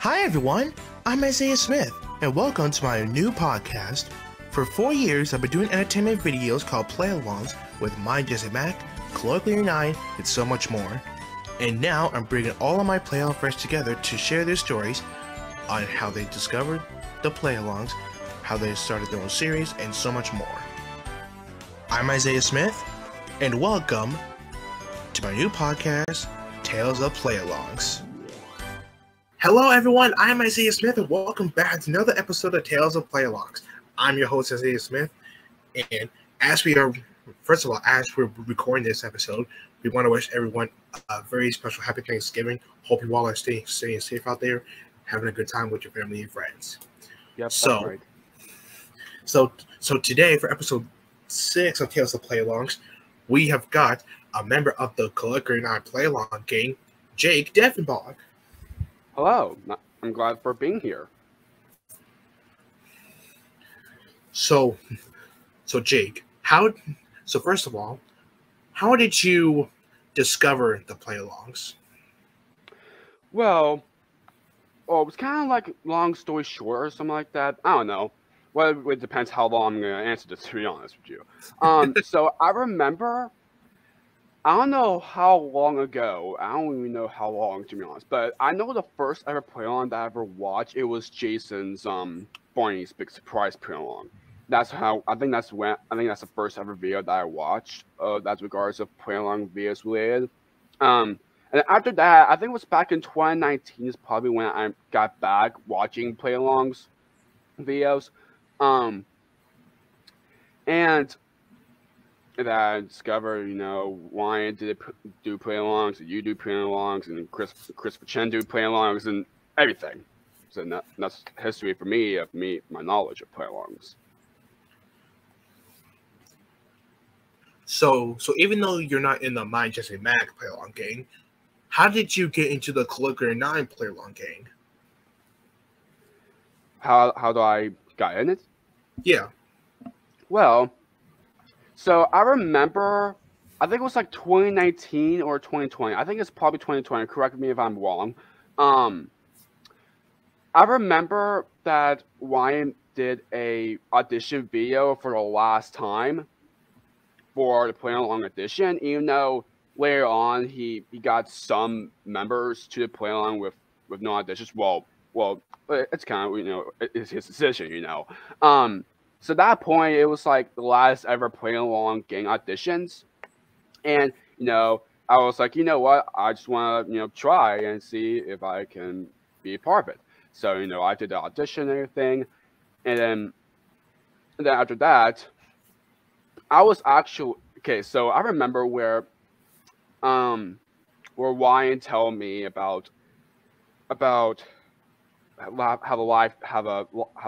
Hi everyone, I'm Isaiah Smith, and welcome to my new podcast. For 4 years, I've been doing entertainment videos called Play-Alongs with Mind Jesse Mac, Colloquially 9, and so much more. And now I'm bringing all of my Play-Along friends together to share their stories on how they discovered the Play-Alongs, how they started their own series, and so much more. I'm Isaiah Smith, and welcome to my new podcast, Tales of Play-Alongs. Hello everyone, I'm Isaiah Smith, and welcome back to another episode of Tales of Play-Alongs. I'm your host, Isaiah Smith, and as we're recording this episode, we want to wish everyone a very special happy Thanksgiving. Hope you all are staying safe out there, having a good time with your family and friends. Yep, that's right. So today, for episode 6 of Tales of Play-Alongs, we have got a member of the Colloquially 9 Play-Along gang, Jake Deffinbaugh. Hello, I'm glad for being here. So Jake, first of all, how did you discover the Play-Alongs? Well, it was kind of like long story short or something like that. I don't know. Well, it depends how long I'm going to answer this, to be honest with you. So I remember, I don't know how long ago, I don't even know how long, to be honest, but I know the first ever play-along that I ever watched, it was Jason's Barney's Big Surprise play-along. I think that's the first ever video that I watched that's regards of play-along videos related. And after that, I think it was back in 2019 is probably when I got back watching play-alongs videos. And I discovered, Ryan did do play-alongs, and you do play-alongs, and Christopher Chen do play-alongs, and everything. So that's history for me, my knowledge of play-alongs. So even though you're not in the Mind Jesse Mac Play-Along gang, how did you get into the Colloquially 9 Play-Along gang? How do I got in it? Yeah. Well, so I remember, I think it was like 2019 or 2020. I think it's probably 2020. Correct me if I'm wrong. I remember that Ryan did a audition video for the last time for the play-along edition, even though later on he got some members to the play-along with no auditions. Well, it's kind of, it's his decision, So at that point, it was like the last ever play-along gang auditions. And, I was like, you know what? I just want to, try and see if I can be a part of it. So, I did the audition and everything. And then after that, I was actually, okay, so I remember where Ryan told me about have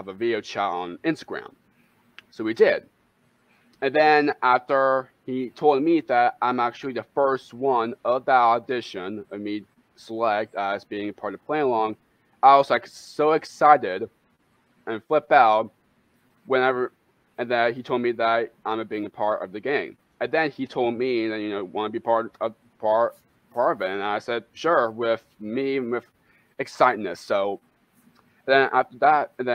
a video chat on Instagram. So we did. And then after he told me that I'm actually the first one of that audition of me select as being part of play-along, I was like so excited and flipped out and then he told me that I'm being a part of the game. And then he told me that, want to be part of it. And I said, sure, with excitement. So then after that, and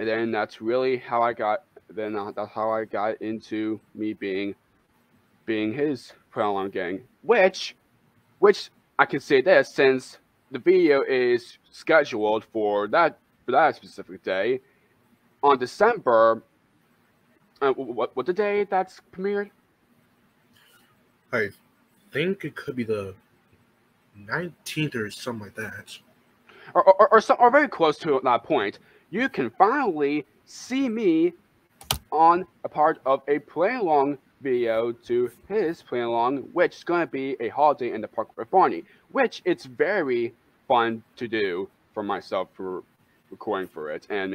then that's really how I got. Then that's how I got into me being his play-along gang. Which I can say this, since the video is scheduled for that specific day on December. What the day that's premiered? I think it could be the 19th or something like that. Or very close to that point. You can finally see me on a part of a play-along video to his play-along, which is going to be a holiday in the park with Barney, which it's very fun to do for myself for recording for it. And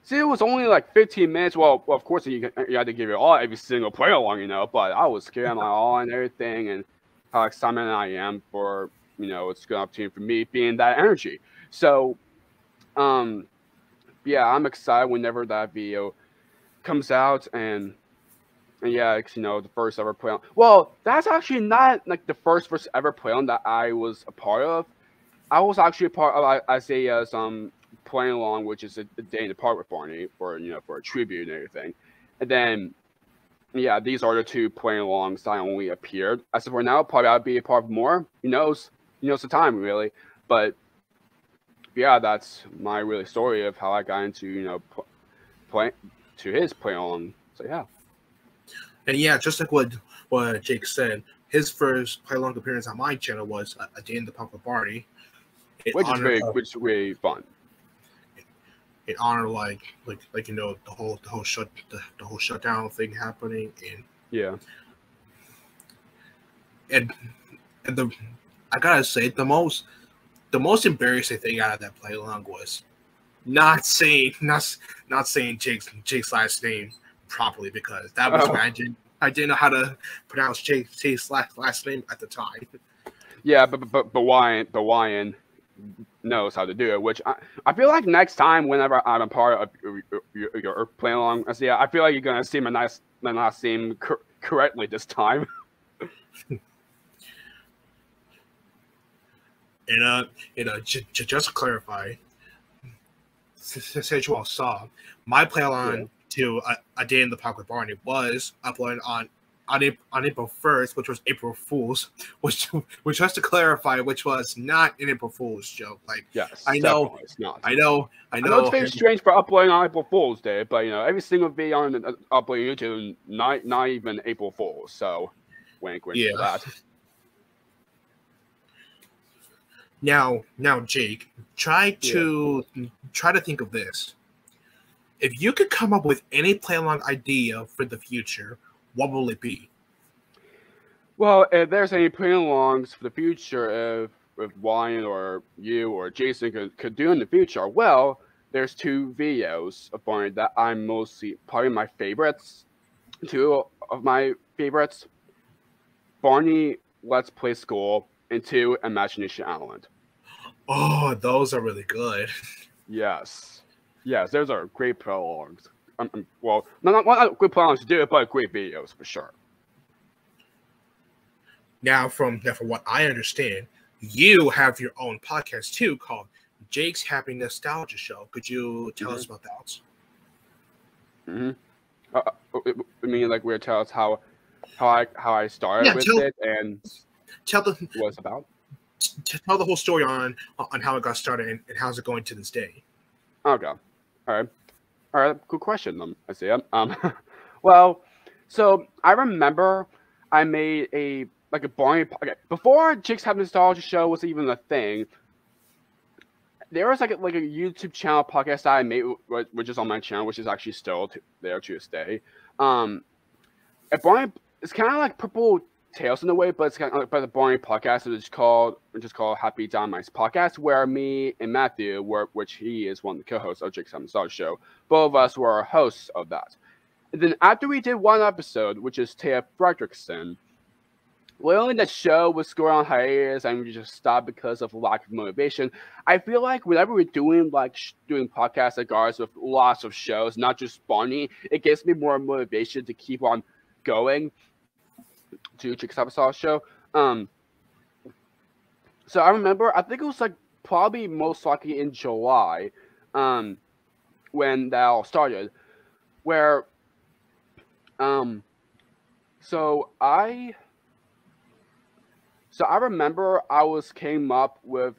see, it was only like 15 minutes. Well, of course you had to give it all every single play-along, but I was scared my all and everything, and how excited I am for it's a good opportunity for me being that energy. So yeah, I'm excited whenever that video comes out, and yeah, the first ever play on. Well, that's actually not like the first ever play on that I was a part of. I was actually part of Isaiah's playing along, which is a day in the park with Barney for for a tribute and everything, and then yeah, these are the two playing alongs that only appeared. As of for now, probably I'll be a part of more. Who knows? Who knows the time really? But yeah, that's my really story of how I got into play to his playing along. So yeah. And yeah, just like what Jake said, his first play along appearance on my channel was a day in the park with Barney. Which is really fun. It honored like the whole shutdown thing happening, and yeah, and the I gotta say the most embarrassing thing out of that play along was not saying Jake's last name properly, because that was I didn't know how to pronounce Jake's last name at the time. Yeah, but Wyan knows how to do it, which I feel like next time whenever I'm a part of your playing along, I feel like you're gonna see my last name correctly this time. And just to clarify, since you all saw, my play along to a day in the park with Barney was uploaded on April 1st, which was April Fool's, which has to clarify, which was not an April Fool's joke. Like, yes, I know it's not. I know it's very strange for uploading on April Fool's Day, but every single video on uploading YouTube, not even April Fool's. So, wink for that. Now, Jake, try to think of this. If you could come up with any play along idea for the future, what will it be? Well, if there's any play alongs for the future, if Ryan or you or Jason could do in the future, well, there's two videos of Barney that I'm probably my favorites. Two of my favorites: Barney Let's Play School, and two, Imagination Island. Oh, those are really good. Yes, those are great play-alongs. Well, not good play-alongs to do it, but great videos for sure. Now, from what I understand, you have your own podcast too, called Jake's Happy Nostalgia Show. Could you tell us about that? I mean, like, we'll tell us how I started with it and tell what it's about. Tell the whole story on how it got started and how's it going to this day. Okay. All right. Good question. I see. Well, so I remember I made a Barney. Okay, before Jake's Happy Nostalgia Show was even a thing, there was like a YouTube channel podcast that I made, which is on my channel, which is actually still there to this day. And Barney, it's kind of like Purple Tales in a way, but it's kind of like the Barney podcast. Which is called Happy Dynamite's podcast, where me and Matthew, which he is one of the co-hosts of Jake's Happy Nostalgia Show, both of us were hosts of that. And then after we did one episode, which is Taya Fredrickson, well, the show was going on hiatus and we just stopped because of lack of motivation. I feel like whenever we're doing doing podcasts like ours with lots of shows, not just Barney, it gives me more motivation to keep on going to Jake's Happy Nostalgia Show. So I remember, I think it was probably most likely in July, when that all started, where so I remember I came up with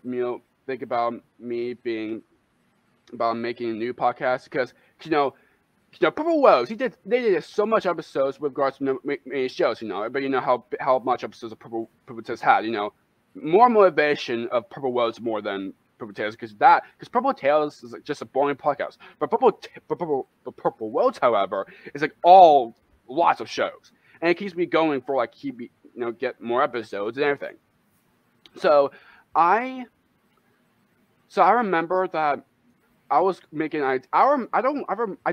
think about me about making a new podcast, because Purple Rose, they did so much episodes with regards to many shows, but how much episodes of Purple Tales had, more motivation of Purple Rose more than Purple Tales, because Purple Tales is just a boring podcast, but Purple Rose, however, is all lots of shows, and it keeps me going for get more episodes and everything. So I remember that I was making I don't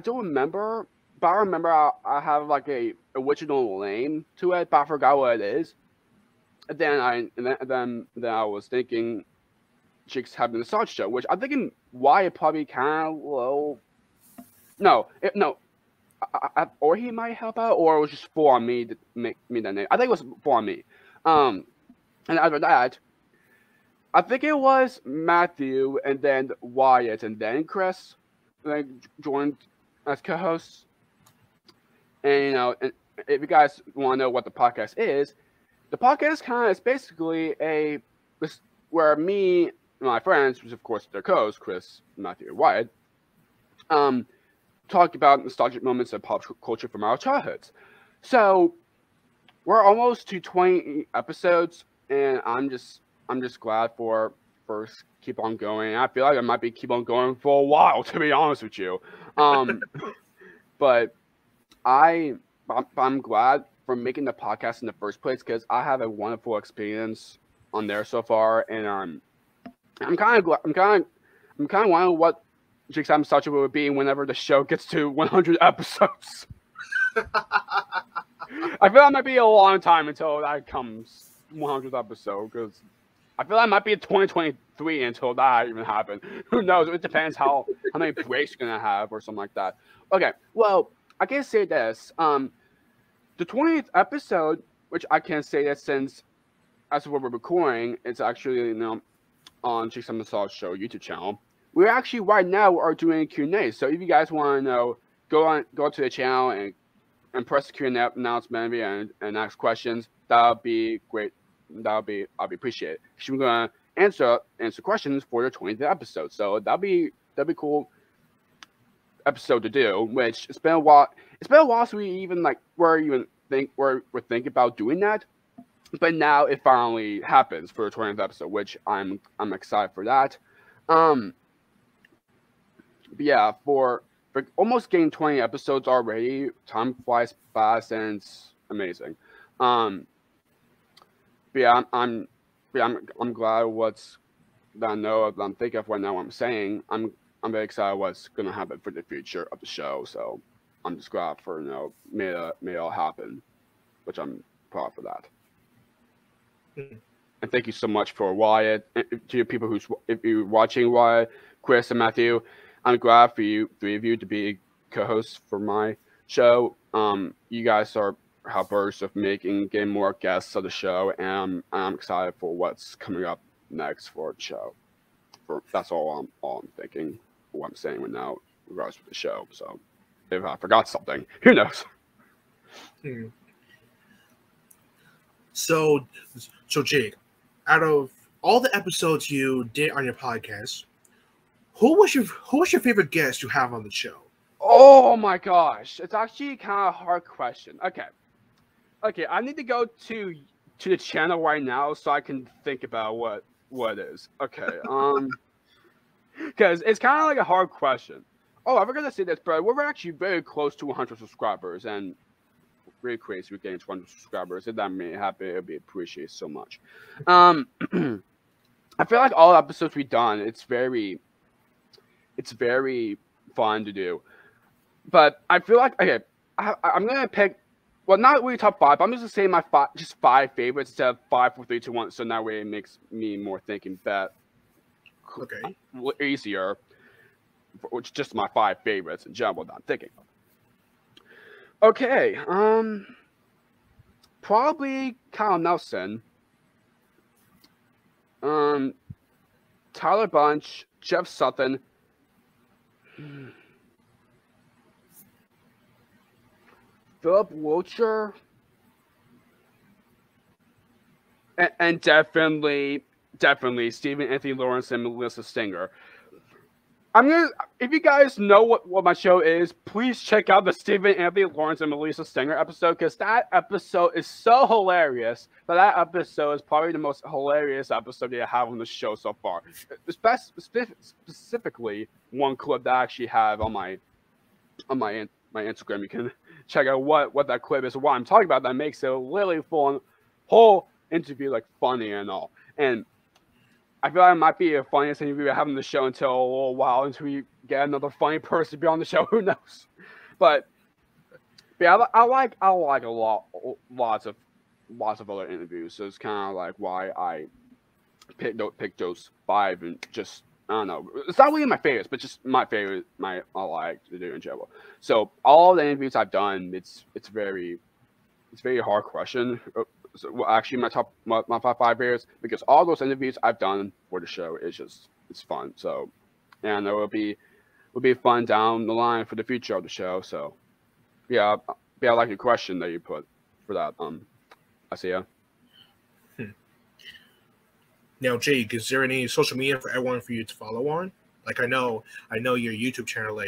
remember, but I remember I have a original name to it, but I forgot what it is. And then I was thinking Jake's Happy Nostalgia Show, which I'm thinking why it probably kind of low. No, or he might help out, or it was just for me to make me that name. I think it was for me. And after that, I think it was Matthew and then Wyatt and then Chris like joined as co-hosts. And and if you guys want to know what the podcast is kind of is basically where me and my friends, which of course their co-hosts, Chris, Matthew, and Wyatt, talk about nostalgic moments of pop culture from our childhoods. So we're almost to 20 episodes, and I'm just glad for keep on going. I feel like I might be keep on going for a while, to be honest with you. But I'm glad for making the podcast in the first place because I have a wonderful experience on there so far, and I'm kind of wondering what Jigsaw Nostalgia will be whenever the show gets to 100 episodes. I feel like it might be a long time until that comes 100th episode because I feel like it might be 2023 until that even happens. Who knows? It depends how many breaks you're gonna have or something like that. Okay, well, I can say this. The 20th episode, which I can say that since as of what we're recording, it's actually on Jigsaw Nostalgia Show YouTube channel. We're actually right now are doing Q&A. So if you guys want to know, go to the channel and press the Q&A announcement and ask questions. That'll be great. I'll be appreciated. We're gonna answer questions for the 20th episode. So that'll be cool episode to do. Which it's been a while. It's been a while since we even we're thinking about doing that. But now it finally happens for the 20th episode, which I'm excited for that. But yeah, for almost getting 20 episodes already, time flies fast and it's amazing. But yeah, I'm glad that I know of. I'm thinking of right now what I'm saying. I'm very excited what's gonna happen for the future of the show. So I'm just glad for may it all happen, which I'm proud for that. And thank you so much for Wyatt. To your people if you're watching, Wyatt, Chris, and Matthew, I'm glad for you, three of you, to be co-hosts for my show. You guys are helpers of getting more guests of the show, and I'm excited for what's coming up next for the show. That's all I'm thinking, what I'm saying right now, in regards to the show. So if I forgot something, who knows? So Jake, out of all the episodes you did on your podcast, who was your favorite guest you have on the show? Oh my gosh, it's actually kind of a hard question. Okay, I need to go to the channel right now so I can think about what it is. Okay, because it's kind of like a hard question. Oh, I forgot to say this, but we're actually very close to 100 subscribers, and really crazy we're getting 200 subscribers. If that made me happy, it'd be appreciated so much. I feel like all episodes we've done, it's very fun to do. But I feel like I'm gonna pick. Well, not really top five. But I'm just gonna say my five favorites instead of 5, 4, 3, 2, 1. So that way it makes me more thinking that easier. Which just my 5 favorites in general that I'm thinking. Okay, probably Kyle Nelson, Tyler Bunch, Jeff Sutton, Philip Wilcher, and definitely Stephen Anthony Lawrence and Melissa Stinger. If you guys know what my show is, please check out the Stephen Anthony Lawrence and Melissa Stinger episode, because that episode is so hilarious. That episode is probably the most hilarious episode they have on the show so far. Specifically, one clip that I actually have on my Instagram. You can check out what that clip is, what I'm talking about. That makes it literally full whole interview funny and all. And I feel like it might be the funniest interview we're having on the show until a little while, until we get another funny person to be on the show. Who knows? But yeah, I like lots of other interviews. So it's kind of like why I picked those 5 and just I don't know. It's not really my favorites, but just my favorite. I like to do in general. So all the interviews I've done, it's very hard question. well, actually my top five favorites, because all those interviews I've done for the show is just it's fun. So, and it will be fun down the line for the future of the show. So, yeah, I like the question that you put for that. Isaiah. Now, Jake, is there any social media for everyone for you to follow on? Like, I know your YouTube channel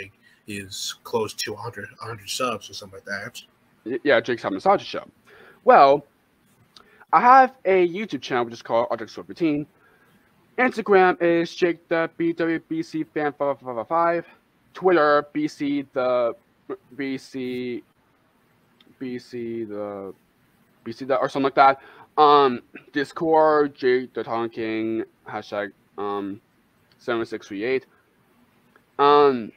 is close to 100 subs or something like that. Yeah, Jake's Hot Massage Show. Well, I have a YouTube channel which is called Object Store Routine. Instagram is Jake the BWBC fan 5555. Twitter BC the or something like that. Discord Jake the Tonking hashtag 7638. And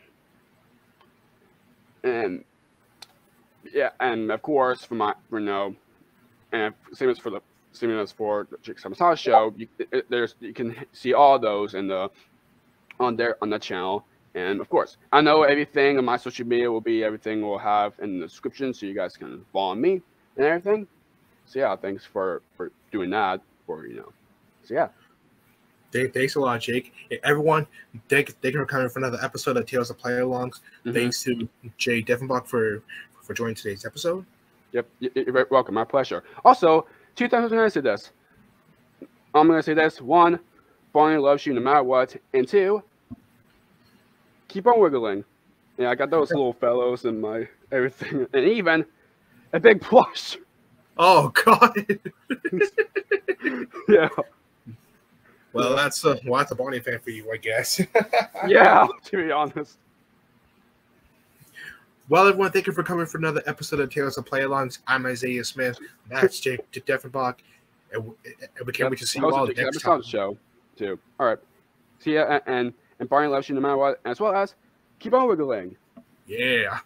yeah, and of course and same as for the Jake's Massage Show, you can see all those on the channel. And of course, I know everything on my social media everything will have in the description, so you guys can follow me and everything. So yeah, thanks for doing that. So yeah. Thanks a lot, Jake. Hey, everyone, thank you for coming for another episode of Tales of Play-Alongs. Mm-hmm. Thanks to Jay Deffinbaugh for joining today's episode. Yep, you're very welcome. My pleasure. Also, 2 times I'm going to say this. I'm going to say this. 1, Barney loves you no matter what. And 2, keep on wiggling. Yeah, I got those little fellows in my everything. And even a big plush. Oh, God. Yeah. Well, that's a Barney fan for you, I guess. Yeah, to be honest. Well, everyone, thank you for coming for another episode of Tales of Play-Alongs. I'm Isaiah Smith. That's Jake Deffinbaugh. And we can't wait to see you all next time. Show, too. All right. See ya, and Barney loves you no matter what, as well as keep on wiggling. Yeah.